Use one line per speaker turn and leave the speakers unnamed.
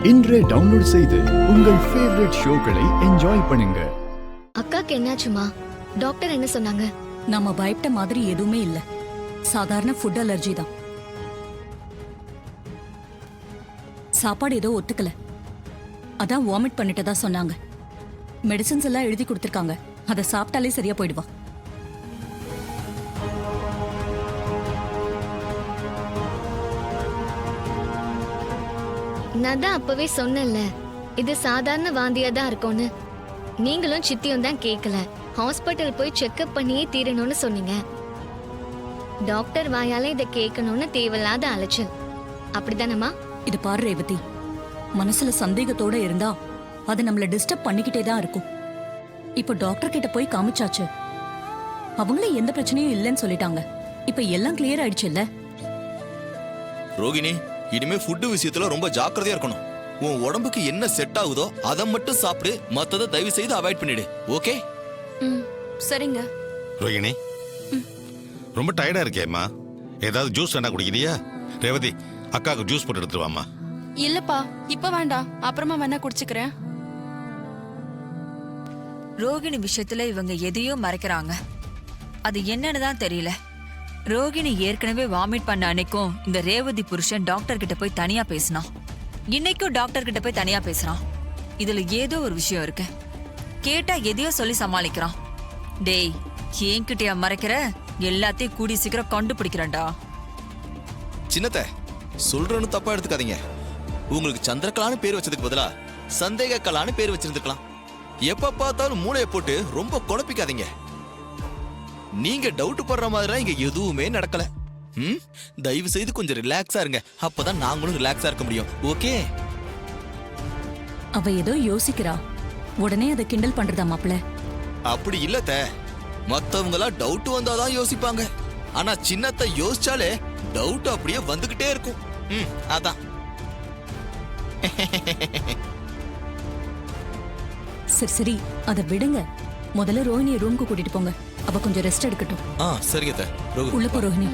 இன்றே டவுன்லோட் செய்து உங்கள் ஃபேவரட் ஷோக்களை என்ஜாய் பண்ணுங்க.
அக்காக்கு என்னாச்சுமா? டாக்டர் என்ன சொன்னாங்க?
நம்ம பயப்பட்ட மாதிரி எதுவுமே இல்ல, சாதாரண ஃபுட் அலர்ஜி தான். சாப்பாடு ஏதோ ஒத்துக்கல, அதான் வாமிட் பண்ணிட்டதா சொன்னாங்க. மெடிசன்ஸ் எல்லாம் எழுதி கொடுத்திருக்காங்க, அதை சாப்பிட்டாலே சரியா போயிடுவா.
நான் தான் அப்பவே சொன்னேன்ல, இது சாதாரண வாந்தியா தான் இருக்கும்னு. நீங்களும் சித்தியும் தான் கேட்கல. ஹாஸ்பிட்டல் போய் செக்அப் பண்ணியே தீரணும்னு சொன்னீங்க. டாக்டர் வாயால இதை கேட்கணும்னு தேவையில்லாத அலைச்சல். அப்படிதானம்மா?
இது பாரு ரேவதி, மனசுல சந்தேகத்தோட இருந்தா அது நம்மள டிஸ்டர்ப் பண்ணிக்கிட்டே தான் இருக்கும். இப்ப டாக்டர் கிட்ட போய் காமிச்சாச்சு, அவங்களே எந்த பிரச்சனையும் இல்லைன்னு சொல்லிட்டாங்க. இப்ப எல்லாம் கிளியர் ஆயிடுச்சு இல்ல?
ரோகிணி, இனிமே ஃபுட் விஷயத்துல ரொம்ப ஜாக்கிரதையா இருக்கணும். உன் உடம்புக்கு என்ன செட் ஆகுதோ அதை மட்டும் சாப்பிடு, மத்தத தயவு செய்து அவாய்ட் பண்ணிடு. ஓகே?
சரிங்க.
ரோகிணி, ரொம்ப டயர்டா இருக்கேம்மா, ஏதாவது ஜூஸ் வேணா குடிக்கிறியா? ரேவதி, அக்காவுக்கு ஜூஸ் போட்டு எடுத்துட்டு வாமா.
இல்லப்பா, இப்ப வேண்டாம், அப்புறமா வேணா குடிச்சுக்கிறேன்.
ரோகிணி விஷயத்துல இவங்க எதையோ மறைக்கிறாங்க, அது என்னன்னு தான் தெரியல. ரோகிணி ஏற்கனவே வாமிட் பண்ண அன்னைக்கும் இந்த ரேவதி புருஷன் டாக்டர் கிட்ட போய் தனியா பேசினான். இன்னைக்கும் டாக்டர் கிட்ட போய் தனியா பேசுறான். இதுல ஏதோ ஒரு விஷயம் இருக்கு. கேட்டா எதையோ சொல்லி சமாளிக்கிறான். டேய், என்கிட்டயா மறைக்கிற? எல்லாத்தையும் கூடி சீக்கிரம் கண்டுபிடிக்கிறேன்டா.
சின்னத்த, சொல்றேன்னு தப்பா எடுத்துக்காதீங்க. உங்களுக்கு சந்திரகலான்னு பேர் வச்சதுக்கு பதிலா சந்தேகக்கலான்னு பேர் வச்சிருந்துக்கலாம். எப்ப பார்த்தாலும் மூளையை போட்டு ரொம்ப குழப்பிக்காதீங்க. நீங்க டவுட் படுற மாதிரி இங்க எதுவுமே நடக்கல. தயவு செய்து கொஞ்சம் ரிலாக்ஸா இருங்க, அப்பதான் நாங்களும் ரிலாக்ஸா இருக்க முடியும். ஓகே?
அவ ஏதோ யோசிக்கிறா, உடனே அதை கிண்டல் பண்றதா மாப்ள?
அப்படி இல்லத்த, மத்தவங்களா டவுட் வந்தாதான் யோசிப்பாங்க. ஆனா சின்னத்தை யோசிச்சாலே டவுட் அப்படியே வந்துகிட்டே இருக்கும். அதான்.
சரி சரி, அதை விடுங்க. முதல்ல ரோஹிணியை ரூமுக்கு கூட்டிட்டு போங்க, அவ கொஞ்சம் ரெஸ்ட் எடுக்கட்டும்.
சரிங்க.
உள்ள போ ரோஹிணி.